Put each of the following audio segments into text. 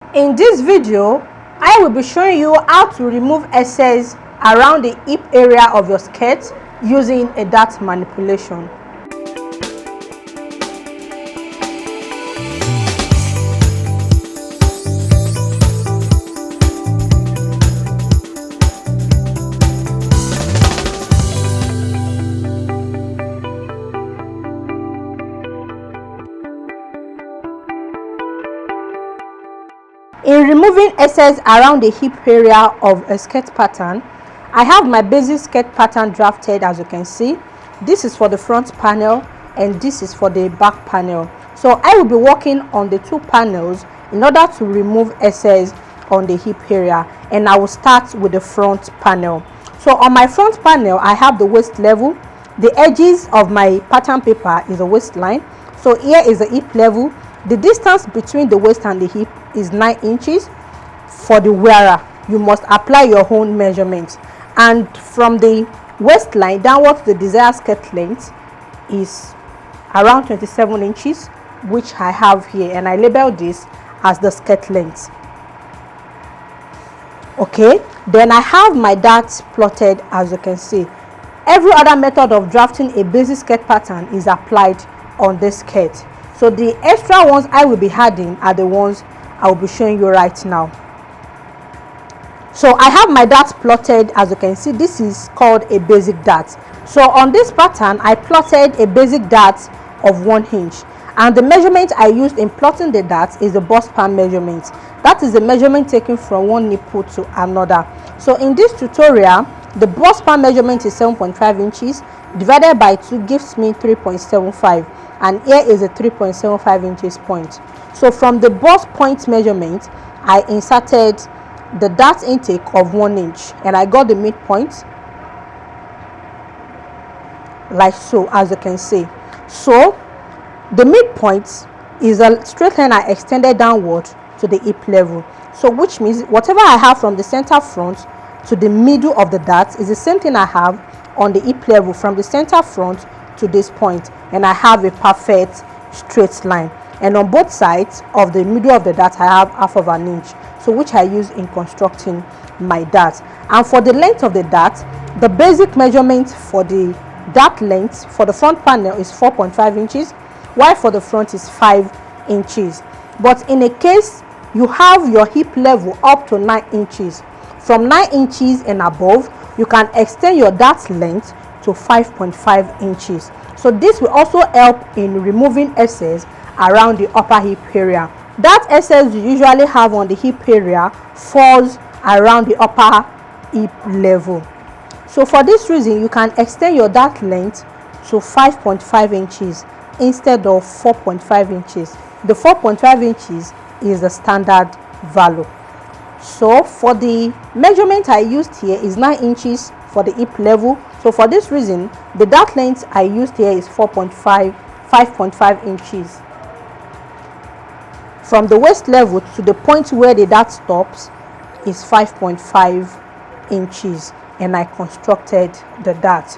In this video, I will be showing you how to remove excess around the hip area of your skirt using a dart manipulation. In removing excess around the hip area of a skirt pattern, I have my basic skirt pattern drafted. As you can see, this is for the front panel and this is for the back panel. So I will be working on the two panels in order to remove excess on the hip area, and I will start with the front panel. So on my front panel, I have the waist level. The edges of my pattern paper is a waistline. So here is the hip level. The distance between the waist and the hip is 9 inches. For the wearer, you must apply your own measurements, and from the waistline downwards to the desired skirt length is around 27 inches, which I have here, and I label this as the skirt length. Okay, then I have my darts plotted. As you can see, every other method of drafting a basic skirt pattern is applied on this skirt. So the extra ones I will be adding are the ones I will be showing you right now. So I have my darts plotted. As you can see, this is called a basic dart. So on this pattern, I plotted a basic dart of 1 inch, and the measurement I used in plotting the dart is the bust span measurement. That is the measurement taken from one nipple to another. So in this tutorial, the bust span measurement is 7.5 inches divided by 2 gives me 3.75, and here is a 3.75 inches point. So from the bust point measurement, I inserted the dart intake of 1 inch, and I got the midpoint like so, as you can see. So the midpoint is a straight line I extended downward to the hip level. So which means whatever I have from the center front to the middle of the dart is the same thing I have on the hip level from the center front to this point, and I have a perfect straight line. And on both sides of the middle of the dart, I have half of an inch, so which I use in constructing my dart. And for the length of the dart, the basic measurement for the dart length for the front panel is 4.5 inches, while for the front is 5 inches. But in a case you have your hip level up to 9 inches, from 9 inches and above, you can extend your dart length to 5.5 inches. So this will also help in removing excess around the upper hip area. That excess you usually have on the hip area falls around the upper hip level. So for this reason, you can extend your dart length to 5.5 inches instead of 4.5 inches. The 4.5 inches is the standard value. So for the measurement I used here is 9 inches for the hip level. So for this reason, the dart length I used here is 5.5 inches. From the waist level to the point where the dart stops is 5.5 inches, and I constructed the dart.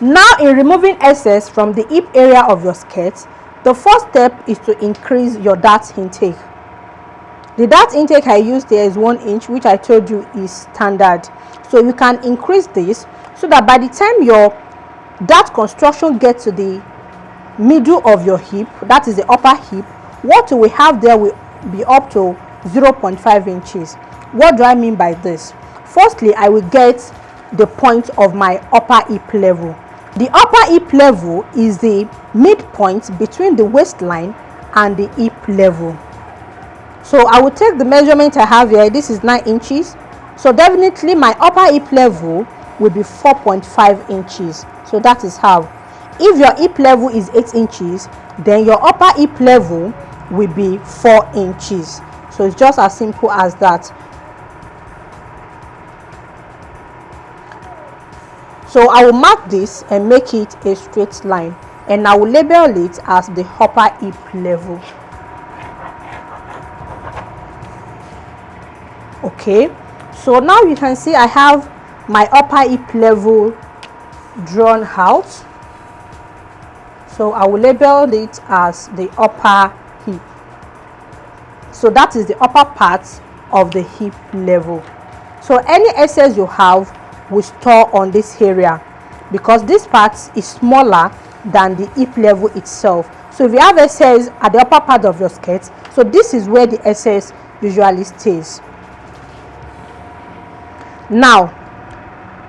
Now in removing excess from the hip area of your skirt, the first step is to increase your dart intake. The dart intake I used here is 1 inch, which I told you is standard. So you can increase this so that by the time your dart construction gets to the middle of your hip, that is the upper hip, what we have there will be up to 0.5 inches. What do I mean by this? Firstly, I will get the point of my upper hip level. The upper hip level is the midpoint between the waistline and the hip level. So I will take the measurement I have here. This is 9 inches. So definitely my upper hip level will be 4.5 inches. So that is how. If your hip level is 8 inches, then your upper hip level will be 4 inches. So it's just as simple as that. So I will mark this and make it a straight line, and I will label it as the upper hip level. Okay, so now you can see I have my upper hip level drawn out. So I will label it as the upper hip. So So that is the upper part of the hip level. So any excess you have will store on this area because this part is smaller than the hip level itself. So if you have excess at the upper part of your skirt, so this is where the excess usually stays. Now,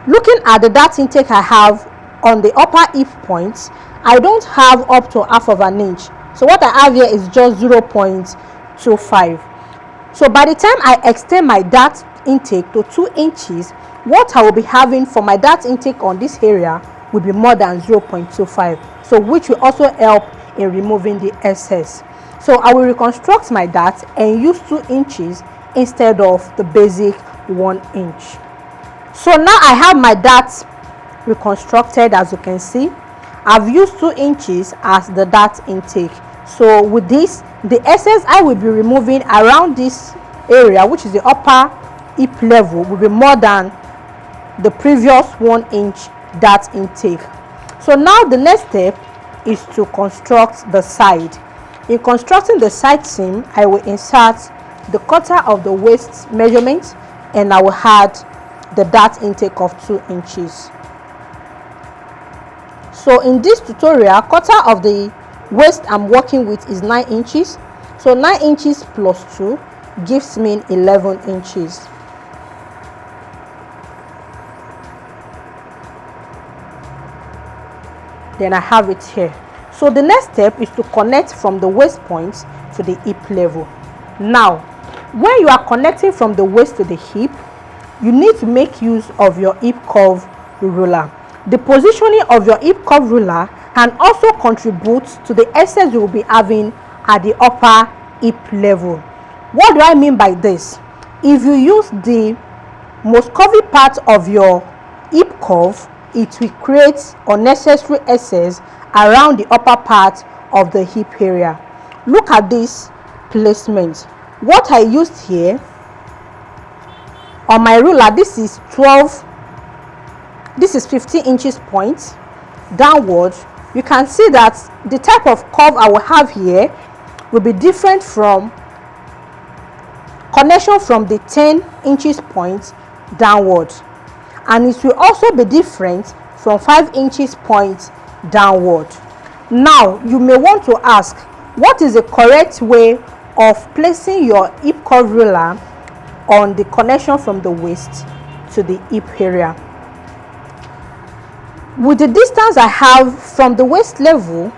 looking at the dart intake I have on the upper hip points, I don't have up to half of an inch. So what I have here is just 0.25. So by the time I extend my dart intake to 2 inches, what I will be having for my dart intake on this area will be more than 0.25. So which will also help in removing the excess. So I will reconstruct my dart and use 2 inches instead of the basic 1 inch. So now I have my dart reconstructed. As you can see, I've used 2 inches as the dart intake. So with this, the excess I will be removing around this area, which is the upper hip level, will be more than the previous 1 inch dart intake. So now the next step is to construct the side. In constructing the side seam, I will insert the cutter of the waist measurement and I will add the dart intake of 2 inches. So in this tutorial, cutter of the waist I'm working with is 9 inches. So 9 inches plus 2 gives me 11 inches. Then I have it here. So the next step is to connect from the waist point to the hip level. Now, when you are connecting from the waist to the hip, you need to make use of your hip curve ruler. The positioning of your hip curve ruler can also contribute to the excess you will be having at the upper hip level. What do I mean by this? If you use the most curvy part of your hip curve, it will create unnecessary excess around the upper part of the hip area. Look at this placement. What I used here on my ruler, this is 15 inches point downward. You can see that the type of curve I will have here will be different from connection from the 10 inches point downward, and it will also be different from 5 inches point downward. Now you may want to ask, what is the correct way of placing your hip curve ruler on the connection from the waist to the hip area? With the distance I have from the waist level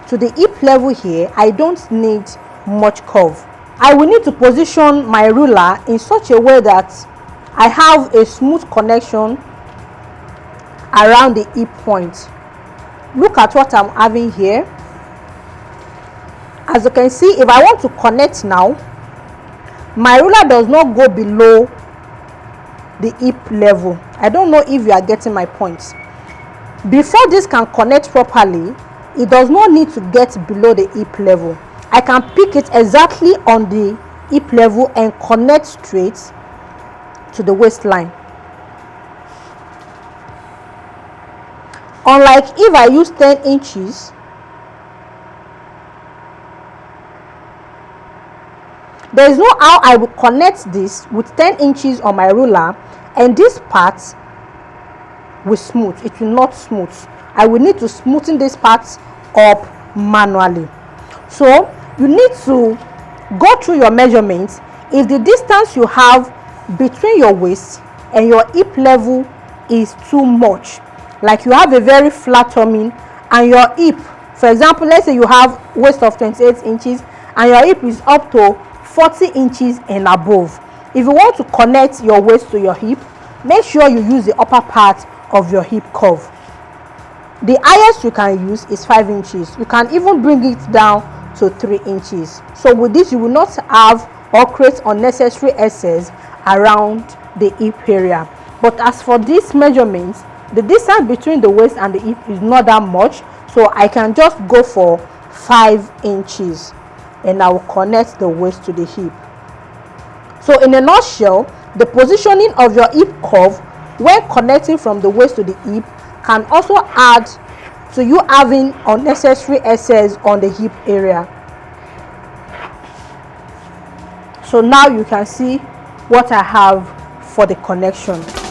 to the hip level here, I don't need much curve. I will need to position my ruler in such a way that I have a smooth connection around the hip point. Look at what I'm having here. As you can see, if I want to connect now, my ruler does not go below the hip level. I don't know if you are getting my point. Before this can connect properly, it does not need to get below the hip level. I can pick it exactly on the hip level and connect straight to the waistline. Unlike if I use 10 inches, there is no how I will connect this with 10 inches on my ruler and this part will smooth. It will not smooth. I will need to smoothen this part up manually. So you need to go through your measurements. If the distance you have between your waist and your hip level is too much, like you have a very flat tummy and your hip, for example, let's say you have waist of 28 inches and your hip is up to 40 inches and above. If you want to connect your waist to your hip, make sure you use the upper part of your hip curve. The highest you can use is 5 inches. You can even bring it down to 3 inches. So with this, you will not have or create unnecessary excess around the hip area. But as for these measurements, the distance between the waist and the hip is not that much, so I can just go for 5 inches and I will connect the waist to the hip. So in a nutshell, the positioning of your hip curve when connecting from the waist to the hip can also add to you having unnecessary excess on the hip area. So now you can see what I have for the connection.